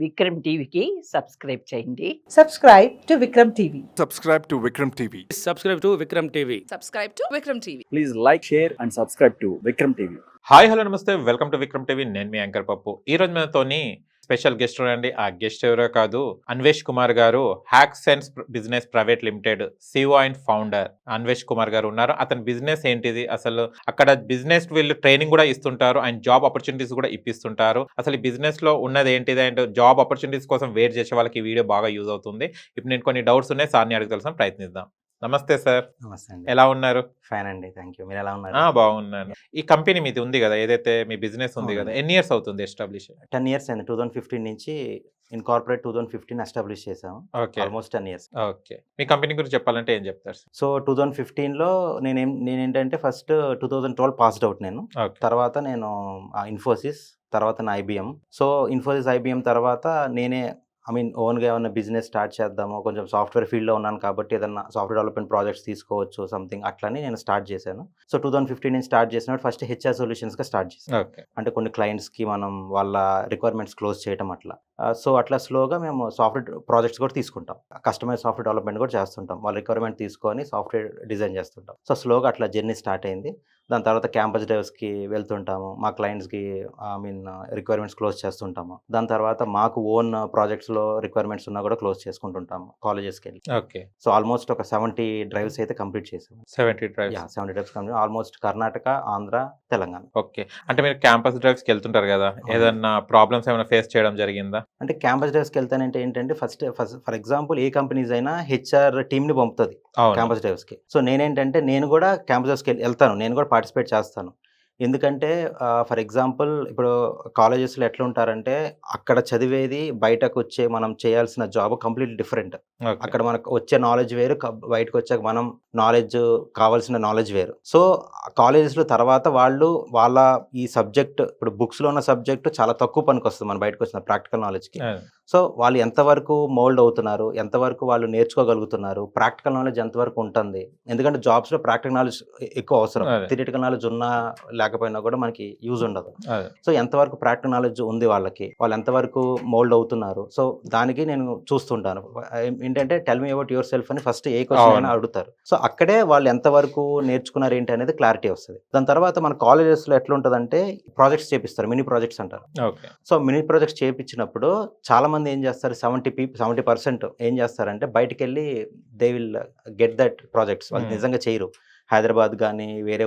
విక్రమ్ టీవీకి సబ్స్క్రైబ్ చేయండి. Subscribe to Vikram TV. Subscribe to Vikram TV. Subscribe to Vikram TV. Subscribe to Vikram TV. Please like, share and subscribe to Vikram TV. Hi hello నమస్తే, welcome to Vikram TV. నేను మీ anchor పప్పు. ఈ రోజు మనతోని special guest అండి. ఆ guest ఎవరో కాదు, అన్వేష్ కుమార్ గారు, Hawksense business private limited CEO and founder Anvesh Kumar గారు ఉన్నారు. అతని బిజినెస్ ఏంటిది, అసలు అక్కడ బిజినెస్ వీళ్ళు ట్రైనింగ్ కూడా ఇస్తుంటారు అండ్ జాబ్ ఆపర్చునిటీస్ కూడా ఇప్పిస్తుంటారు. అసలు ఈ బిజినెస్ లో ఉన్నది ఏంటిది అండ్ జాబ్ ఆపర్చునిటీస్ కోసం వెయిట్ చేసే వాళ్ళకి ఈ వీడియో బాగా యూజ్ అవుతుంది. ఇప్పుడు నేను కొన్ని డౌట్స్ ఉన్నాయి, సార్ని అడిగి తెలుసు ప్రయత్నిద్దాం. నమస్తే సార్, నమస్తే అండి. ఎలా ఉన్నారు? ఫైన్ అండి, థ్యాంక్ యూ. మీరు ఎలా ఉన్నారు? బాగున్నాను. ఈ కంపెనీ మీది ఉంది కదా, ఏదైతే మీ బిజినెస్ ఉంది కదా, ఎన్ని ఇయర్స్ అవుతుంది ఎస్టాబ్లిష్? 10 years అయింది. 2015 నుంచి ఇన్కార్పొరేట్ 2015 ఎస్టాబ్లిష్ చేసాము. Okay, almost 10 years. ఓకే. మీ కంపెనీ గురించి చెప్పాలంటే ఏం చెప్తారు? సో 2015లో నేనేంటంటే ఫస్ట్ 2012 పాస్డ్ అవుట్ నేను. ఓకే, తర్వాత నేను ఇన్ఫోసిస్, తర్వాత నా ఐబిఎం. సో ఇన్ఫోసిస్ ఐబిఎం తర్వాత నేనే ఓన్గా ఏమైనా బిజినెస్ స్టార్ట్ చేద్దాము, కొంచెం సాఫ్ట్వేర్ ఫీల్డ్లో ఉన్నాను కాబట్టి ఏదన్నా సాఫ్ట్వేర్ డెవలప్మెంట్ ప్రాజెక్ట్స్ తీసుకోవచ్చు సంథింగ్ అట్లని నేను స్టార్ట్ చేశాను. సో 2015 నేను స్టార్ట్ చేసినప్పుడు ఫస్ట్ హెచ్ఆర్ సొల్యూషన్స్గా స్టార్ట్ చేశాను. ఓకే. అంటే కొన్ని క్లయింట్స్కి మనం వాళ్ళ రిక్వైర్మెంట్స్ క్లోజ్ చేయడం అట్లా. సో అట్లా స్లోగా మేము సాఫ్ట్వేర్ ప్రాజెక్ట్స్ కూడా తీసుకుంటాం, కస్టమైజ్ సాఫ్ట్వేర్ డెవలప్మెంట్ కూడా చేస్తుంటాం. వాళ్ళ రిక్వైర్మెంట్ తీసుకొని సాఫ్ట్వేర్ డిజైన్ చేస్తుంటాం. సో స్లోగా అట్లా జర్నీ స్టార్ట్ అయింది. దాని తర్వాత క్యాంపస్ డ్రైవ్స్కి వెళ్తుంటాము, మా క్లయింట్స్కి రిక్వైర్మెంట్స్ క్లోజ్ చేస్తుంటాము. దాని తర్వాత మాకు ఓన్ ప్రాజెక్ట్స్లో రిక్వైర్మెంట్స్ ఉన్నా కూడా క్లోజ్ చేసుకుంటుంటాము కాలేజెస్కి వెళ్ళి. ఓకే. సో ఆల్మోస్ట్ ఒక 70 డ్రైవ్స్ అయితే కంప్లీట్ చేసాము. 70 drives? 70 drives complete, almost Karnataka, Andhra, Telangana. Okay. అంటే మీరు క్యాంపస్ డ్రైవ్స్కి వెళ్తుంటారు కదా, ఏదన్నా ప్రాబ్లమ్స్ ఏమైనా ఫేస్ చేయడం జరిగిందా? అంటే క్యాంపస్ డ్రైవ్స్కి వెళ్తానంటే ఏంటంటే first for example A companies అయినా హెచ్ఆర్ టీమ్ని పంపుతుంది క్యాంపస్ డ్రైవ్స్కి. సో నేనేంటంటే నేను కూడా క్యాంపస్ డ్రైవ్స్కి వెళ్తాను, నేను కూడా పార్టిసిపేట్ చేస్తాను. ఎందుకంటే ఫర్ ఎగ్జాంపుల్ ఇప్పుడు కాలేజెస్లో ఎట్లా ఉంటారంటే అక్కడ చదివేది బయటకు వచ్చే మనం చేయాల్సిన జాబ్ కంప్లీట్ డిఫరెంట్. అక్కడ మనకు వచ్చే నాలెడ్జ్ వేరు, బయటకు వచ్చాక మనం కావాల్సిన నాలెడ్జ్ వేరు. సో కాలేజెస్లో తర్వాత వాళ్ళ ఈ సబ్జెక్ట్, ఇప్పుడు బుక్స్లో ఉన్న సబ్జెక్ట్ చాలా తక్కువ పనికి వస్తుంది మన బయటకు వచ్చిన ప్రాక్టికల్ నాలెడ్జ్కి. సో వాళ్ళు ఎంతవరకు మోల్డ్ అవుతున్నారు, ఎంతవరకు వాళ్ళు నేర్చుకోగలుగుతున్నారు, ప్రాక్టికల్ నాలెడ్జ్ ఎంతవరకు ఉంటుంది. ఎందుకంటే జాబ్స్లో ప్రాక్టికల్ నాలెడ్జ్ ఎక్కువ అవసరం. థియరిటికల్ నాలెడ్జ్ ఉన్నా లేకపోయినా కూడా మనకి యూజ్ ఉండదు. సో ఎంతవరకు ప్రాక్టికల్ నాలెడ్జ్ ఉంది వాళ్ళకి, వాళ్ళు ఎంతవరకు మోల్డ్ అవుతున్నారు. సో దానికి నేను చూస్తుంటాను. ఏంటంటే tell me about your self అని ఫస్ట్ ఏ క్వశ్చన్ అయినా అడుగుతారు. సో అక్కడే వాళ్ళు ఎంతవరకు నేర్చుకున్నారు ఏంటి అనేది క్లారిటీ వస్తుంది. దాని తర్వాత మన కాలేజెస్లో ఎట్లా ఉంటుందంటే ప్రాజెక్ట్స్ చేపిస్తారు, మినీ ప్రాజెక్ట్స్ అంటారు. సో మినీ ప్రాజెక్ట్స్ చేపించినప్పుడు చాలా మంది ఏం చేస్తారు, 70% ఏం చేస్తారంటే బయటికి వెళ్ళి they will get that projects. వాళ్ళు నిజంగా చేయరు. హైదరాబాద్ కానీ వేరే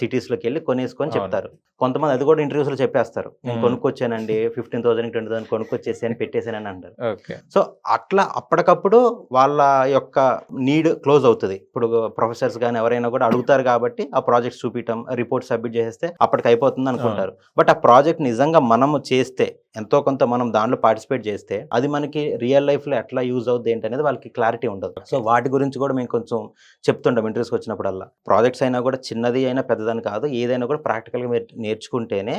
సిటీస్లోకి వెళ్ళి కొనేసుకొని చెప్తారు. కొంతమంది అది కూడా ఇంటర్వ్యూస్లో చెప్పేస్తారు, నేను కొనుక్కొచ్చానండి 15,000 20,000 కొనుక్కొచ్చేసి అని పెట్టేసానని అంటారు. సో అట్లా అప్పటికప్పుడు వాళ్ళ యొక్క నీడ్ క్లోజ్ అవుతుంది. ఇప్పుడు ప్రొఫెసర్స్ కానీ ఎవరైనా కూడా అడుగుతారు కాబట్టి ఆ ప్రాజెక్ట్ చూపించడం, రిపోర్ట్ సబ్మిట్ చేస్తే అప్పటికి అయిపోతుంది అనుకుంటారు. బట్ ఆ ప్రాజెక్ట్ నిజంగా మనము చేస్తే, ఎంతో కొంత మనం దాంట్లో పార్టిసిపేట్ చేస్తే అది మనకి రియల్ లైఫ్లో ఎట్లా యూజ్ అవుతుంది ఏంటి అనేది వాళ్ళకి క్లారిటీ ఉండదు. సో వాటి గురించి కూడా మేము కొంచెం చెప్తుంటాం ఇంటర్వ్యూస్కి వచ్చినప్పుడల్లా. ప్రాజెక్ట్స్ అయినా కూడా చిన్నది అయినా పెద్దదని కాదు, ఏదైనా కూడా ప్రాక్టికల్గా మీరు నేర్చుకుంటేనే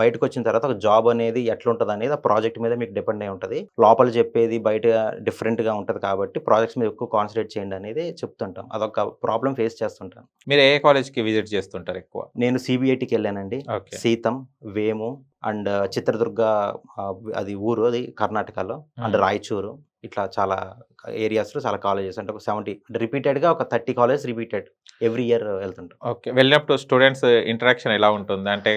బయటకు వచ్చిన తర్వాత ఒక జాబ్ అనేది ఎట్లా ఉంటుంది అనేది ఆ ప్రాజెక్ట్ మీద మీకు డిపెండ్ అయి ఉంటుంది. లోపల చెప్పేది బయట డిఫరెంట్గా ఉంటుంది కాబట్టి ప్రాజెక్ట్స్ మీద ఎక్కువ కాన్సన్ట్రేట్ చేయండి అనేది చెప్తుంటాం. అదొక ప్రాబ్లం ఫేస్ చేస్తుంటాను. మీరు ఏ కాలేజ్కి విజిట్ చేస్తుంటారు ఎక్కువ? నేను సిబిఐటికి వెళ్ళానండి, సీతం, వేము అండ్ చిత్రదుర్గ, అది ఊరు, అది కర్ణాటకలో, అండ్ రాయచూరు, ఇట్లా చాలా ఏరియాస్లో చాలా కాలేజెస్, అంటే ఒక 70 అంటే రిపీటెడ్గా ఒక 30 కాలేజెస్ రిపీటెడ్ ఎవ్రీ ఇయర్ వెళ్తుంటాం. ఓకే. వెళ్ళినప్పుడు స్టూడెంట్స్ ఇంటరాక్షన్ ఎలా ఉంటుంది? అంటే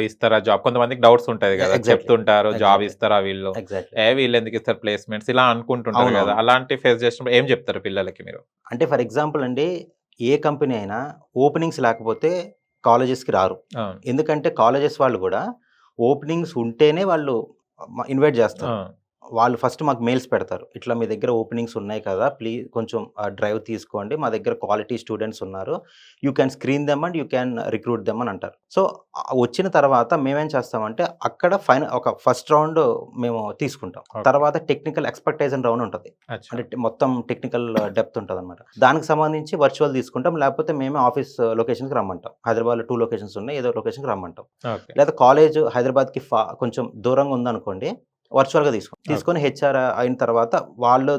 ఇస్తారా జాబ్? కొంతమందికి డౌట్స్ ఉంటాయి కదా, చెప్తుంటారు జాబ్ ఇస్తారా వీళ్ళు, వీళ్ళు ఎందుకు ఇస్తారు ప్లేస్మెంట్స్, ఇలా అనుకుంటుంటారు కదా. అలాంటి ఫేస్ చేసినప్పుడు ఏం చెప్తారు పిల్లలకి మీరు? అంటే ఫర్ ఎగ్జాంపుల్ అండి, ఏ కంపెనీ అయినా ఓపెనింగ్స్ లేకపోతే కాలేజెస్కి రారు. ఎందుకంటే కాలేజెస్ వాళ్ళు కూడా ఓపెనింగ్స్ ఉంటేనే వాళ్ళు ఇన్వైట్ చేస్తారు. వాళ్ళు ఫస్ట్ మాకు మెయిల్స్ పెడతారు, ఇట్లా మీ దగ్గర ఓపెనింగ్స్ ఉన్నాయి కదా, ప్లీజ్ కొంచెం డ్రైవ్ తీసుకోండి, మా దగ్గర క్వాలిటీ స్టూడెంట్స్ ఉన్నారు, you can screen them and you can recruit them అని అంటారు. సో వచ్చిన తర్వాత మేమేం చేస్తామంటే అక్కడ ఒక ఫస్ట్ రౌండ్ మేము తీసుకుంటాం. తర్వాత టెక్నికల్ ఎక్స్పర్టైజన్ రౌండ్ ఉంటుంది, అంటే మొత్తం టెక్నికల్ డెప్త్ ఉంటుంది అనమాట. దానికి సంబంధించి వర్చువల్ తీసుకుంటాం, లేకపోతే మేమే ఆఫీస్ లొకేషన్కి రమ్మంటాం. హైదరాబాద్లో 2 లొకేషన్స్ ఉన్నాయి, ఏదో లొకేషన్కి రమ్మంటాం. లేదా కాలేజ్ హైదరాబాద్కి కొంచెం దూరంగా ఉందనుకోండి, వర్చువల్గా తీసుకొని హెచ్ఆర్ అయిన తర్వాత వాళ్ళు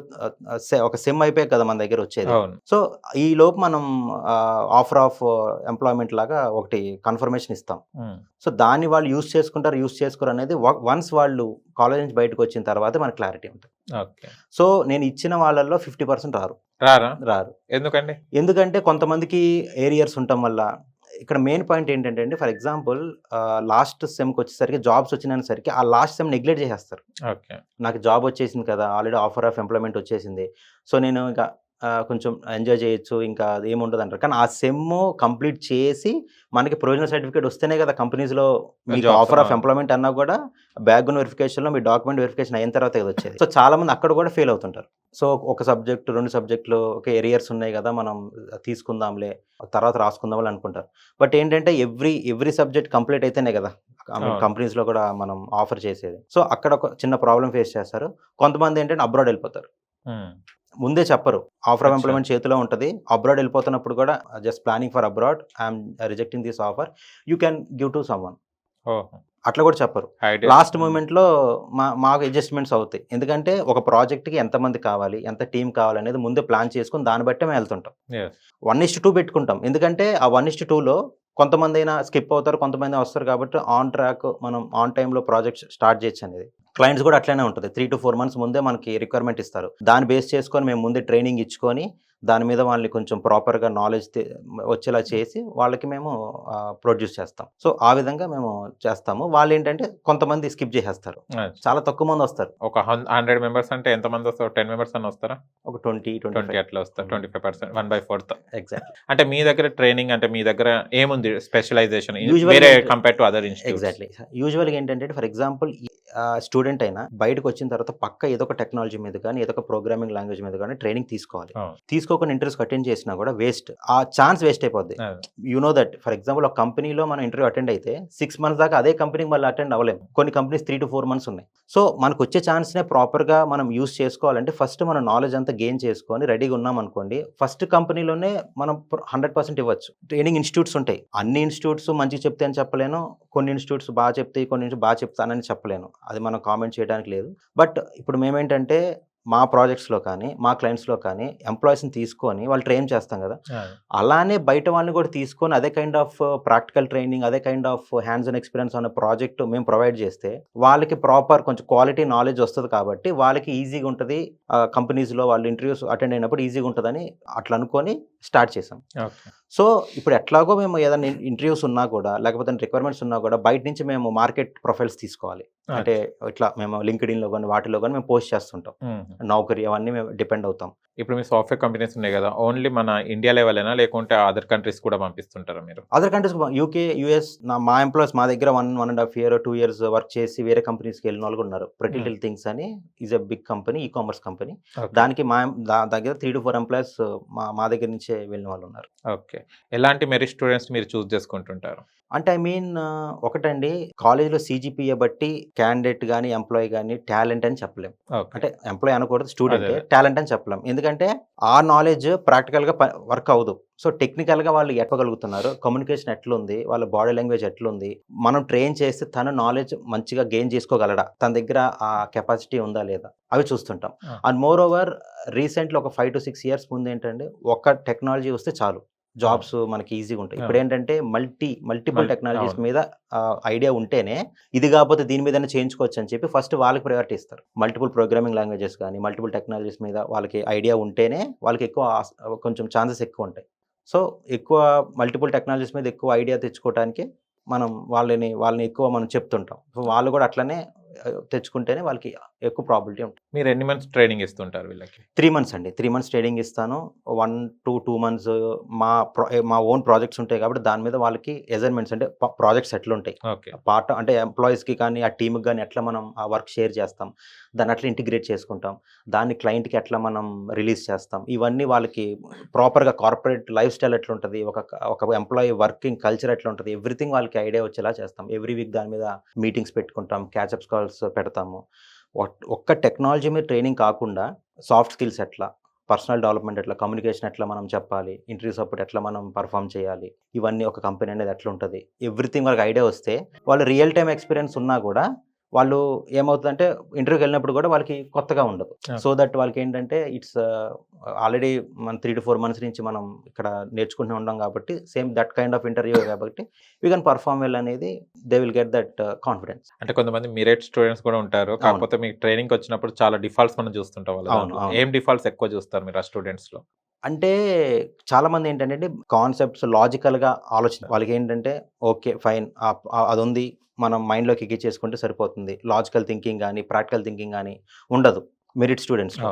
ఒక సెమ్ అయిపోయాక కదా మన దగ్గర వచ్చేది. అవును. సో ఈ లోపు మనం ఆఫర్ ఆఫ్ ఎంప్లాయ్మెంట్ లాగా ఒకటి కన్ఫర్మేషన్ ఇస్తాం. సో దాన్ని వాళ్ళు యూస్ చేసుకోరు అనేది వన్స్ వాళ్ళు కాలేజ్ నుంచి బయటకు వచ్చిన తర్వాత మనకు క్లారిటీ ఉంటుంది. ఓకే. సో నేను ఇచ్చిన వాళ్ళల్లో 50% రారు. ఎందుకంటే కొంతమందికి ఏరియర్స్ ఉండటం వల్ల. ఇక్కడ మెయిన్ పాయింట్ ఏంటంటే అండి, ఫర్ ఎగ్జాంపుల్ లాస్ట్ సెమ్కి వచ్చేసరికి జాబ్స్ వచ్చినసరికి ఆ లాస్ట్ సెమ్ నెగ్లెక్ట్ చేసేస్తారు. నాకు జాబ్ వచ్చేసింది కదా, ఆల్రెడీ ఆఫర్ ఆఫ్ ఎంప్లాయ్మెంట్ వచ్చేసింది, సో నేను ఇంకా కొంచెం ఎంజాయ్ చేయొచ్చు, ఇంకా అది ఏముండదు అంటారు. కానీ ఆ సెమ్ కంప్లీట్ చేసి మనకి ప్రొవిజనల్ సర్టిఫికేట్ వస్తేనే కదా కంపెనీస్లో మీకు ఆఫర్ ఆఫ్ ఎంప్లాయ్మెంట్ అన్నా కూడా బ్యాక్గ్రౌండ్ వెరిఫికేషన్లో మీ డాక్యుమెంట్ వెరిఫికేషన్ అయిన తర్వాత కదా వచ్చేది. సో చాలా మంది అక్కడ కూడా ఫెయిల్ అవుతుంటారు. సో ఒక సబ్జెక్ట్ 2 సబ్జెక్టులు ఓకే ఏరియర్స్ ఉన్నాయి కదా, మనం తీసుకుందాంలే తర్వాత రాసుకుందాం అనుకుంటారు. బట్ ఏంటంటే ఎవ్రీ సబ్జెక్ట్ కంప్లీట్ అయితేనే కదా కంపెనీస్లో కూడా మనం ఆఫర్ చేసేది. సో అక్కడ ఒక చిన్న ప్రాబ్లం ఫేస్ చేస్తారు. కొంతమంది ఏంటంటే అబ్రాడ్ వెళ్ళిపోతారు, ముందే చెప్పరు, ఆఫర్ ఆఫ్ ఎంప్లాయ్మెంట్ చేతిలో ఉంటుంది, అబ్రాడ్ వెళ్ళిపోతున్నప్పుడు కూడా just planning for abroad, I'm rejecting this offer, you can give to someone, అట్లా కూడా చెప్పరు. లాస్ట్ మూమెంట్లో మాకు అడ్జస్ట్మెంట్స్ అవుతాయి. ఎందుకంటే ఒక ప్రాజెక్ట్కి ఎంతమంది కావాలి, ఎంత టీం కావాలి అనేది ముందే ప్లాన్ చేసుకుని దాన్ని బట్టే మేము వెళ్తుంటాం. 1:2 పెట్టుకుంటాం. ఎందుకంటే ఆ 1:2లో కొంతమంది అయినా స్కిప్ అవుతారు, కొంతమంది వస్తారు. కాబట్టి ఆన్ ట్రాక్ మనం ఆన్ టైంలో ప్రాజెక్ట్ స్టార్ట్ చేయొచ్చు అనేది. క్లయింట్స్ కూడా అట్లనే ఉంటుంది. 3 to 4 months ముందే మనకి రిక్వైర్మెంట్ ఇస్తారు. దాన్ని బేస్ చేసుకొని మేము ముందే ట్రైనింగ్ ఇచ్చుకొని దాని మీద వాళ్ళని కొంచెం ప్రాపర్గా నాలెడ్జ్ వచ్చేలా చేసి వాళ్ళకి మేము ప్రొడ్యూస్ చేస్తాం. సో ఆ విధంగా మేము చేస్తాము. వాళ్ళు ఏంటంటే కొంతమంది స్కిప్ చేసేస్తారు, చాలా తక్కువ మంది వస్తారు. ఒక 100 members అంటే ఎంతమంది వస్తారు? 10 members అని వస్తారా? ఒక 20 అట్లా వస్తారు. 25%, 1/4. ఎగ్జాక్ట్లీ. అంటే మీ దగ్గర ట్రైనింగ్ అంటే మీ దగ్గర ఏముంది స్పెషలైజేషన్ వేరే compare to other institutes? Exactly. యూజువల్గా ఏంటంటే ఫర్ ఎగ్జాంపుల్ స్టూడెంట్ అయినా బయటకు వచ్చిన తర్వాత పక్క ఏదో ఒక టెక్నాలజీ మీద కానీ ఏదో ఒక ప్రోగ్రామింగ్ లాంగ్వేజ్ మీద కానీ ట్రైనింగ్ తీసుకోవాలి. తీసుకోకుండా ఇంటర్వ్యూస్ అటెండ్ చేసినా కూడా వేస్ట్, ఆ ఛాన్స్ వేస్ట్ అయిపోద్ది. You know that for example ఒక కంపెనీలో మనం ఇంటర్వ్యూ అటెండ్ అయితే 6 months దాకా అదే కంపెనీకి మళ్ళీ అటెండ్ అవ్వలేము. కొన్ని కంపెనీస్ 3 to 4 months ఉన్నాయి. సో మనకు వచ్చే ఛాన్స్నే ప్రాపర్గా మనం యూస్ చేసుకోవాలంటే ఫస్ట్ మన నాలెడ్జ్ అంతా గెయిన్ చేసుకొని రెడీగా ఉన్నాం అనుకోండి, ఫస్ట్ కంపెనీలోనే మనం 100% ఇవ్వచ్చు. ట్రైనింగ్ ఇన్స్టిట్యూట్స్ ఉంటాయి. అన్ని ఇన్స్టిట్యూట్స్ మంచిగా చెప్తే అని చెప్పలేను, కొన్ని ఇన్స్టిట్యూట్స్ బాగా చెప్తాయి, కొన్ని ఇన్స్టిట్యూట్స్ బాగా చెప్తానని చెప్పలేను, అది మనం కామెంట్ చేయడానికి లేదు. బట్ ఇప్పుడు మేమేంటంటే మా ప్రాజెక్ట్స్లో కానీ మా క్లయింట్స్లో కానీ ఎంప్లాయీస్ని తీసుకొని వాళ్ళు ట్రైన్ చేస్తాం కదా, అలానే బయట వాళ్ళని కూడా తీసుకొని అదే కైండ్ ఆఫ్ ప్రాక్టికల్ ట్రైనింగ్, అదే kind of hands on experience అనే ప్రాజెక్ట్ మేము ప్రొవైడ్ చేస్తే వాళ్ళకి ప్రాపర్ కొంచెం క్వాలిటీ నాలెడ్జ్ వస్తుంది. కాబట్టి వాళ్ళకి ఈజీగా ఉంటుంది, కంపెనీస్లో వాళ్ళు ఇంటర్వ్యూస్ అటెండ్ అయినప్పుడు ఈజీగా ఉంటుందని అట్లా అనుకొని స్టార్ట్ చేసాం. సో ఇప్పుడు ఎట్లాగో మేము ఏదైనా ఇంటర్వ్యూస్ ఉన్నా కూడా లేకపోతే రిక్వైర్మెంట్స్ ఉన్నా కూడా బయట నుంచి మేము మార్కెట్ ప్రొఫైల్స్ తీసుకోవాలి. అంటే ఇట్లా మేము లింక్డ్ఇన్లో కానీ వాటిలో కానీ మేము పోస్ట్ చేస్తుంటాం, నౌకరీ అవన్నీ మేము డిపెండ్ అవుతాం. ఇప్పుడు మీ సాఫ్ట్వేర్ కంపెనీస్ ఉన్నాయి కదా, ఓన్లీ మన ఇండియా లెవెలేనా లేకుంటే అదర్ కంట్రీస్ కూడా పంపిస్తుంటారా మీరు? అదర్ కంట్రీస్, UK, US, మా ఎంప్లాయీస్ మా దగ్గర 1.5 year 2 years వర్క్ చేసి వేరే కంపెనీస్కి వెళ్ళిన వాళ్ళు ఉన్నారు. Pretty Little Things అని is a big company, e-commerce company. దానికి మా దగ్గర 3 to 4 ఎంప్లాయీస్ మా దగ్గర నుంచే వెళ్ళిన వాళ్ళు ఉన్నారు. ఓకే. ఎలాంటి మెరిట్ స్టూడెంట్స్ మీరు చూస్ చేసుకుంటుంటారు? అంటే ఐ మీన్ ఒకటండి, కాలేజ్లో CGPA బట్టి క్యాండిడేట్ కానీ ఎంప్లాయీ కానీ టాలెంట్ అని చెప్పలేం. అంటే ఎంప్లాయీ అనకూడదు, స్టూడెంట్ టాలెంట్ అని చెప్పలేం. ఎందుకంటే ఆ నాలెడ్జ్ ప్రాక్టికల్గా వర్క్ అవ్వదు. సో టెక్నికల్గా వాళ్ళు ఎట్టగలుగుతున్నారు, కమ్యూనికేషన్ ఎట్లుంది, వాళ్ళ బాడీ లాంగ్వేజ్ ఎట్లుంది, మనం ట్రైన్ చేస్తే తన నాలెడ్జ్ మంచిగా గెయిన్ చేసుకోగలడా, తన దగ్గర ఆ కెపాసిటీ ఉందా లేదా, అవి చూస్తుంటాం. అండ్ మోర్ ఓవర్ రీసెంట్లీ ఒక 5 to 6 years ముందు ఏంటంటే ఒక టెక్నాలజీ వస్తే చాలు, జాబ్స్ మనకి ఈజీగా ఉంటాయి. ఇప్పుడు ఏంటంటే మల్టిపుల్ టెక్నాలజీస్ మీద ఐడియా ఉంటేనే ఇది కాకపోతే దీని మీదనే చేయించుకోవచ్చు అని చెప్పి ఫస్ట్ వాళ్ళకి ప్రయారిటీ ఇస్తారు. మల్టిపుల్ ప్రోగ్రామింగ్ లాంగ్వేజెస్ కానీ మల్టిపుల్ టెక్నాలజీస్ మీద వాళ్ళకి ఐడియా ఉంటేనే వాళ్ళకి ఎక్కువ కొంచెం ఛాన్సెస్ ఎక్కువ ఉంటాయి. సో ఎక్కువ మల్టిపుల్ టెక్నాలజీస్ మీద ఎక్కువ ఐడియా తెచ్చుకోవడానికి మనం వాళ్ళని ఎక్కువ మనం చెప్తుంటాం. సో వాళ్ళు కూడా అట్లనే తెచ్చుకుంటేనే వాళ్ళకి ఎక్కువ ప్రాబిలిటీ ఉంటుంది. మీరు ఎన్ని మంత్స్ ట్రైనింగ్ ఇస్తుంటారు వీళ్ళకి? 3 months అండి. 3 months ట్రైనింగ్ ఇస్తాను. 1 to 2 months మా ఓన్ ప్రాజెక్ట్స్ ఉంటాయి కాబట్టి దాని మీద వాళ్ళకి అసైన్మెంట్స్, అంటే ప్రాజెక్ట్స్ ఎట్లా ఉంటాయి, పార్ట్ అంటే ఎంప్లాయీస్కి కానీ ఆ టీమ్కి కానీ ఎట్లా మనం ఆ వర్క్ షేర్ చేస్తాం, దాన్ని అట్లా ఇంటిగ్రేట్ చేసుకుంటాం, దాన్ని క్లయింట్కి ఎట్లా మనం రిలీజ్ చేస్తాం, ఇవన్నీ వాళ్ళకి ప్రాపర్గా కార్పొరేట్ లైఫ్ స్టైల్ ఎట్లా ఉంటుంది, ఒక ఎంప్లాయీ వర్కింగ్ కల్చర్ ఎట్లా ఉంటుంది, ఎవ్రీథింగ్ వాళ్ళకి ఐడియా వచ్చేలా చేస్తాం. ఎవ్రీ వీక్ దాని మీద మీటింగ్స్ పెట్టుకుంటాం, క్యాచప్స్ కాల్స్ పెడతాము. ఒక్క టెక్నాలజీ మీద ట్రైనింగ్ కాకుండా సాఫ్ట్ స్కిల్స్ ఎట్లా, పర్సనల్ డెవలప్మెంట్ ఎట్లా, కమ్యూనికేషన్ ఎట్లా మనం చెప్పాలి, ఇంటర్వ్యూస్ అప్పుడు ఎట్లా మనం పర్ఫామ్ చేయాలి, ఇవన్నీ ఒక కంపెనీ అనేది ఎట్లా ఉంటుంది, ఎవ్రీథింగ్ వాళ్ళకి ఐడియా వస్తే వాళ్ళు రియల్ టైమ్ ఎక్స్పీరియన్స్ ఉన్నా కూడా వాళ్ళు ఏమవుతుందంటే ఇంటర్వ్యూకి వెళ్ళినప్పుడు కూడా వాళ్ళకి కొత్తగా ఉండదు. సో దట్ వాళ్ళకి ఏంటంటే ఇట్స్ ఆల్రెడీ మన 3 to 4 months నుంచి మనం ఇక్కడ నేర్చుకుంటూ ఉంటాం కాబట్టి same that kind of interview కాబట్టి వీ కెన్ పర్ఫార్మ్ వెల్ అనేది they will get that confidence. అంటే కొంతమంది మీరేట్ స్టూడెంట్స్ కూడా ఉంటారు, కాకపోతే మీకు ట్రైనింగ్ వచ్చినప్పుడు చాలా డిఫాల్ట్స్ మనం చూస్తుంటాం అవును, వాళ్ళు. అవును. ఏం డిఫాల్ట్స్ ఎక్కువ చూస్తారు మీరు ఆ స్టూడెంట్స్ లో? అంటే చాలా మంది ఏంటంటే కాన్సెప్ట్స్ లాజికల్గా ఆలోచన వాళ్ళకి ఏంటంటే ఓకే ఫైన్ అది ఉంది మనం మైండ్లోకి ఎక్కించేసుకుంటే సరిపోతుంది. లాజికల్ థింకింగ్ కానీ ప్రాక్టికల్ థింకింగ్ కానీ ఉండదు మెరిట్ స్టూడెంట్స్లో.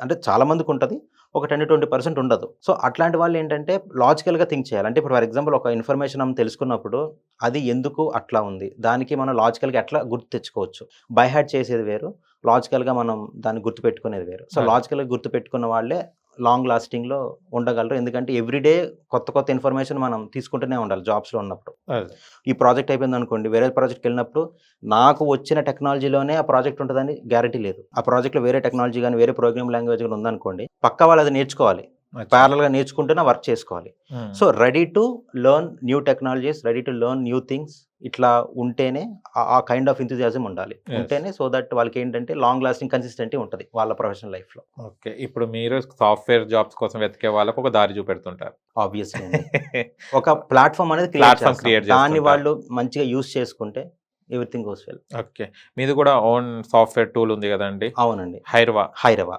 అంటే చాలా మందికి ఉంటుంది, ఒక 10-20% ఉండదు. సో అట్లాంటి వాళ్ళు ఏంటంటే లాజికల్గా థింక్ చేయాలి. అంటే ఇప్పుడు ఫర్ ఎగ్జాంపుల్ ఒక ఇన్ఫర్మేషన్ మనం తెలుసుకున్నప్పుడు అది ఎందుకు అట్లా ఉంది, దానికి మనం లాజికల్గా ఎట్లా గుర్తు తెచ్చుకోవచ్చు. బై హార్ట్ చేసేది వేరు, లాజికల్గా మనం దాన్ని గుర్తుపెట్టుకునేది వేరు. సో లాజికల్గా గుర్తుపెట్టుకున్న వాళ్ళే లాంగ్ లాస్టింగ్లో ఉండగలరు. ఎందుకంటే ఎవ్రీడే కొత్త ఇన్ఫర్మేషన్ మనం తీసుకుంటూనే ఉండాలి జాబ్స్లో ఉన్నప్పుడు. ఈ ప్రాజెక్ట్ అయిపోయింది అనుకోండి, వేరే ప్రాజెక్ట్కి వెళ్ళినప్పుడు నాకు వచ్చిన టెక్నాలజీలోనే ఆ ప్రాజెక్ట్ ఉంటుందని గ్యారెంటీ లేదు. ఆ ప్రాజెక్ట్లో వేరే టెక్నాలజీ కానీ వేరే ప్రోగ్రామ్ లాంగ్వేజ్ కానీ ఉందనుకోండి, పక్కా వాళ్ళు అది నేర్చుకోవాలి, ప్యారల్గా నేర్చుకుంటూనే వర్క్ చేసుకోవాలి. So ready to learn new technologies, ready to learn new things, ఇట్లా ఉంటేనే ఆ కైండ్ ఆఫ్ ఎంథూజియాజం ఉండాలి. ఉంటేనే సో దట్ వాళ్ళకి ఏంటంటే లాంగ్ లాస్టింగ్ కన్సిస్టెంటీ ఉంటుంది వాళ్ళ ప్రొఫెషనల్ లైఫ్లో. ఓకే, ఇప్పుడు మీరు సాఫ్ట్వేర్ జాబ్స్ కోసం వెతికే వాళ్ళకు ఒక దారి చూపెడుతుంటారు. ఆబ్వియస్లీ ఒక ప్లాట్ఫామ్ అనేది Platform create క్రియేట్ దాన్ని చేస్తుంటారు. వాళ్ళు మంచిగా యూస్ చేసుకుంటే ఎవ్రీథింగ్ గోస్ వెల్. ఓకే, మీది కూడా ఓన్ సాఫ్ట్వేర్ టూల్ ఉంది కదండి, అవునండి, హైర్వా. హైరవా.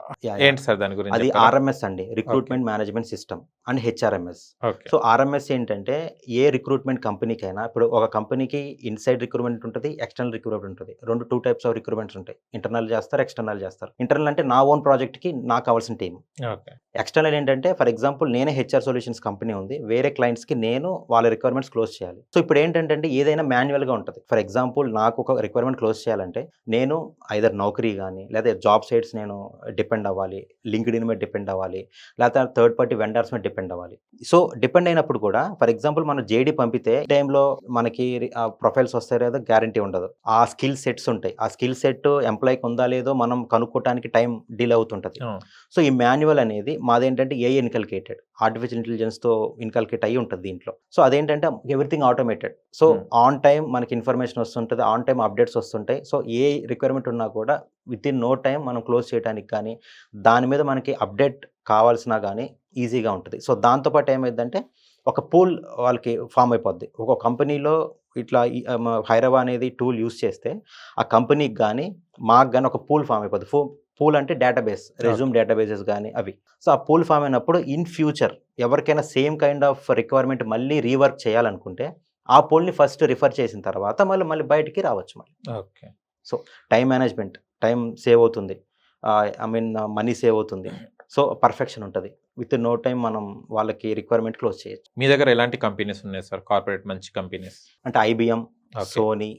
ఏంటి సార్ దాని గురించి అది చెప్తారా? ఆర్ఎంఎస్ అండి, recruitment management system and HRMS. Okay, so RMS ఏంటంటే ఏ రిక్రూట్మెంట్ కంపెనీకైనా, ఇప్పుడు ఒక కంపెనీకి ఇన్సైడ్ రిక్రూట్మెంట్ ఉంటుంది, ఎక్స్టర్నల్ రిక్రూట్మెంట్ ఉంటుంది. 2 types ఆఫ్ రిక్రూట్మెంట్స్ ఉంటాయి. ఇంటర్నల్ చేస్తారు, ఎక్స్టర్నల్ చేస్తారు. ఇంటర్నల్ అంటే నా ఓన్ ప్రాజెక్ట్కి నాకు కావాల్సిన టీం. ఓకే, ఎక్స్టర్నల్ ఏంటంటే ఫర్ ఎగ్జాంపుల్ నేనే హెచ్ఆర్ సొల్యూషన్స్ కంపెనీ ఉంది, వేరే క్లయింట్స్కి నేను వాళ్ళ రిక్వైర్మెంట్స్ క్లోజ్ చేయాలి. సో ఇప్పుడు ఏంటంటే ఏదైనా మాన్యువల్గా ఉంటుంది. ఫర్ ఎగ్జాంపుల్ నాకు ఒక రిక్వైర్మెంట్ క్లోజ్ చేయాలంటే నేను ఐదర్ నౌకరీ కానీ లేదా జాబ్ సైట్స్ నేను డిపెండ్ అవ్వాలి, లింక్డ్ఇన్ మీద డిపెండ్ అవ్వాలి, లేకపోతే థర్డ్ పార్టీ వెండర్స్ మీద డిపెండ్ అవ్వాలి. సో డిపెండ్ అయినప్పుడు కూడా ఫర్ ఎగ్జాంపుల్ మనం జేడీ పంపితే టైంలో మనకి ప్రొఫైల్స్ వస్తాయి లేదా గ్యారంటీ ఉండదు. ఆ స్కిల్ సెట్స్ ఉంటాయి, ఆ స్కిల్ సెట్ ఎంప్లాయ్కి ఉందా లేదో మనం కనుక్కోవడానికి టైం డిలే అవుతుంటుంది. సో ఈ మాన్యువల్ అనేది మాదేంటంటే ఏఐ ఇన్కల్కేటెడ్, ఆర్టిఫిషియల్ ఇంటెలిజెన్స్తో ఇన్కల్కేట్ అయ్యి ఉంటుంది దీంట్లో. సో అదేంటంటే everything automated. So on time మనకి ఇన్ఫర్మేషన్ వస్తుంటుంది, ఆన్ టైం అప్డేట్స్ వస్తుంటాయి. సో ఏ రిక్వైర్మెంట్ ఉన్నా కూడా విత్ ఇన్ నో టైం మనం క్లోజ్ చేయడానికి కానీ దాని మీద మనకి అప్డేట్ కావాల్సినా కానీ ఈజీగా ఉంటుంది. సో దాంతోపాటు ఏమైందంటే ఒక పూల్ వాళ్ళకి ఫామ్ అయిపోద్ది. ఒక కంపెనీలో ఇట్లా హైరవా అనేది టూల్ యూస్ చేస్తే ఆ కంపెనీకి కానీ మాకు కానీ ఒక పూల్ ఫామ్ అయిపోద్ది. పూల్ అంటే డేటాబేస్, రెజ్యూమ్ డేటాబేసెస్ కానీ అవి. సో ఆ పూల్ ఫామ్ అయినప్పుడు ఇన్ ఫ్యూచర్ ఎవరికైనా సేమ్ కైండ్ ఆఫ్ రిక్వైర్మెంట్ మళ్ళీ రీవర్క్ చేయాలనుకుంటే ఆ పూల్ని ఫస్ట్ రిఫర్ చేసిన తర్వాత మళ్ళీ బయటికి రావచ్చు మళ్ళీ. Okay, so time management, time save అవుతుంది, మనీ సేవ్ అవుతుంది. సో పర్ఫెక్షన్ ఉంటుంది. విత్ నో టైం మనం వాళ్ళకి రిక్వైర్మెంట్ క్లోజ్ చేయొచ్చు. మీ దగ్గర ఎలాంటి కంపెనీస్ ఉన్నాయి సార్, కార్పొరేట్ మంచి కంపెనీస్? అంటే IBM, Okay. Sony,